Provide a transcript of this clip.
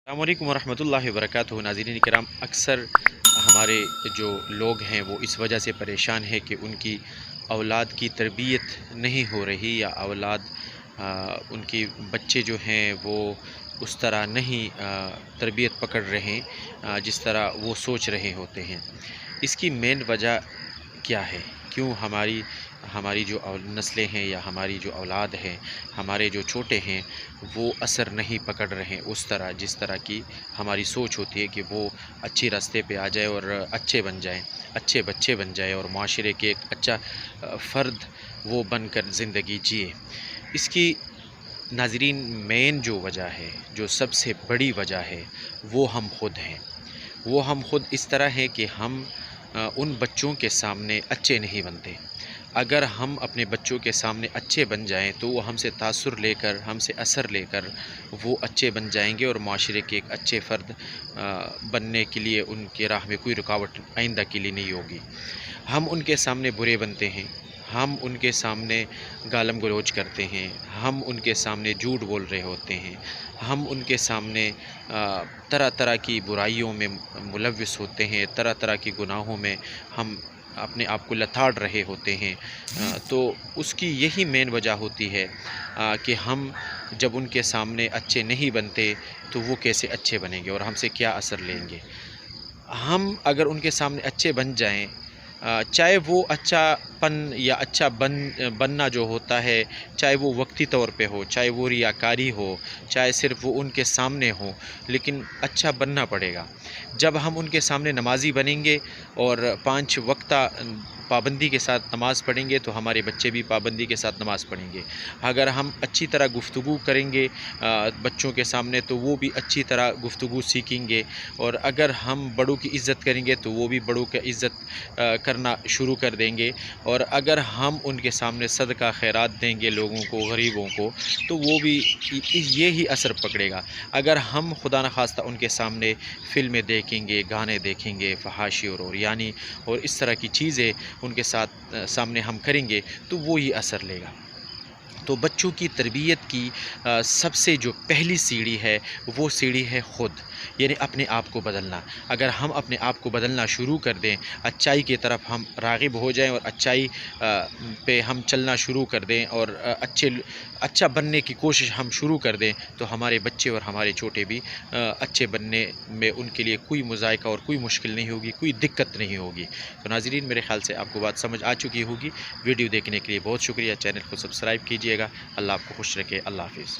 السلام علیکم ورحمۃ اللہ وبرکاتہ۔ ناظرین کرام، اکثر ہمارے جو لوگ ہیں وہ اس وجہ سے پریشان ہیں کہ ان کی اولاد کی تربیت نہیں ہو رہی، یا اولاد ان کی بچے جو ہیں وہ اس طرح نہیں تربیت پکڑ رہے جس طرح وہ سوچ رہے ہوتے ہیں۔ اس کی مین وجہ کیا ہے؟ کیوں ہماری جو نسلیں ہیں یا ہماری جو اولاد ہے، ہمارے جو چھوٹے ہیں، وہ اثر نہیں پکڑ رہے اس طرح جس طرح کی ہماری سوچ ہوتی ہے کہ وہ اچھی راستے پہ آ جائے اور اچھے بن جائیں، اچھے بچے بن جائے اور معاشرے کے ایک اچھا فرد وہ بن کر زندگی جیے۔ اس کی ناظرین مین جو وجہ ہے، جو سب سے بڑی وجہ ہے، وہ ہم خود ہیں۔ وہ ہم خود اس طرح ہیں کہ ہم ان بچوں کے سامنے اچھے نہیں بنتے۔ اگر ہم اپنے بچوں کے سامنے اچھے بن جائیں تو وہ ہم سے تاثر لے کر، ہم سے اثر لے کر وہ اچھے بن جائیں گے، اور معاشرے کے ایک اچھے فرد بننے کے لیے ان کے راہ میں کوئی رکاوٹ آئندہ کے لیے نہیں ہوگی۔ ہم ان کے سامنے برے بنتے ہیں، ہم ان کے سامنے گالم گلوچ کرتے ہیں، ہم ان کے سامنے جھوٹ بول رہے ہوتے ہیں، ہم ان کے سامنے طرح طرح کی برائیوں میں ملوث ہوتے ہیں، طرح طرح کی گناہوں میں ہم اپنے آپ کو لتاڑ رہے ہوتے ہیں۔ تو اس کی یہی مین وجہ ہوتی ہے کہ ہم جب ان کے سامنے اچھے نہیں بنتے تو وہ کیسے اچھے بنیں گے اور ہم سے کیا اثر لیں گے۔ ہم اگر ان کے سامنے اچھے بن جائیں، چاہے وہ اچھا پن یا اچھا بننا جو ہوتا ہے، چاہے وہ وقتی طور پہ ہو، چاہے وہ ریاکاری ہو، چاہے صرف وہ ان کے سامنے ہو، لیکن اچھا بننا پڑے گا۔ جب ہم ان کے سامنے نمازی بنیں گے اور 5 وقتہ پابندی کے ساتھ نماز پڑھیں گے تو ہمارے بچے بھی پابندی کے ساتھ نماز پڑھیں گے۔ اگر ہم اچھی طرح گفتگو کریں گے بچوں کے سامنے تو وہ بھی اچھی طرح گفتگو سیکھیں گے، اور اگر ہم بڑوں کی عزت کریں گے تو وہ بھی بڑوں کی عزت کرنا شروع کر دیں گے، اور اگر ہم ان کے سامنے صدقہ خیرات دیں گے لوگوں کو، غریبوں کو، تو وہ بھی یہی اثر پکڑے گا۔ اگر ہم خدا نخواستہ ان کے سامنے فلمیں دیکھیں گے، گانے دیکھیں گے، فحاشی اور عریانی اور اس طرح کی چیزیں ان کے سامنے ہم کریں گے تو وہ یہ اثر لے گا۔ تو بچوں کی تربیت کی سب سے جو پہلی سیڑھی ہے وہ سیڑھی ہے خود، یعنی اپنے آپ کو بدلنا۔ اگر ہم اپنے آپ کو بدلنا شروع کر دیں، اچھائی کی طرف ہم راغب ہو جائیں اور اچھائی پہ ہم چلنا شروع کر دیں اور اچھا بننے کی کوشش ہم شروع کر دیں، تو ہمارے بچے اور ہمارے چھوٹے بھی اچھے بننے میں ان کے لیے کوئی مذائقہ اور کوئی مشکل نہیں ہوگی، کوئی دقت نہیں ہوگی۔ تو ناظرین، میرے خیال سے آپ کو بات سمجھ آ چکی ہوگی۔ ویڈیو دیکھنے کے لیے بہت شکریہ، چینل کو سبسکرائب کیجیے گا۔ اللہ آپ کو خوش رکھے، اللہ حافظ۔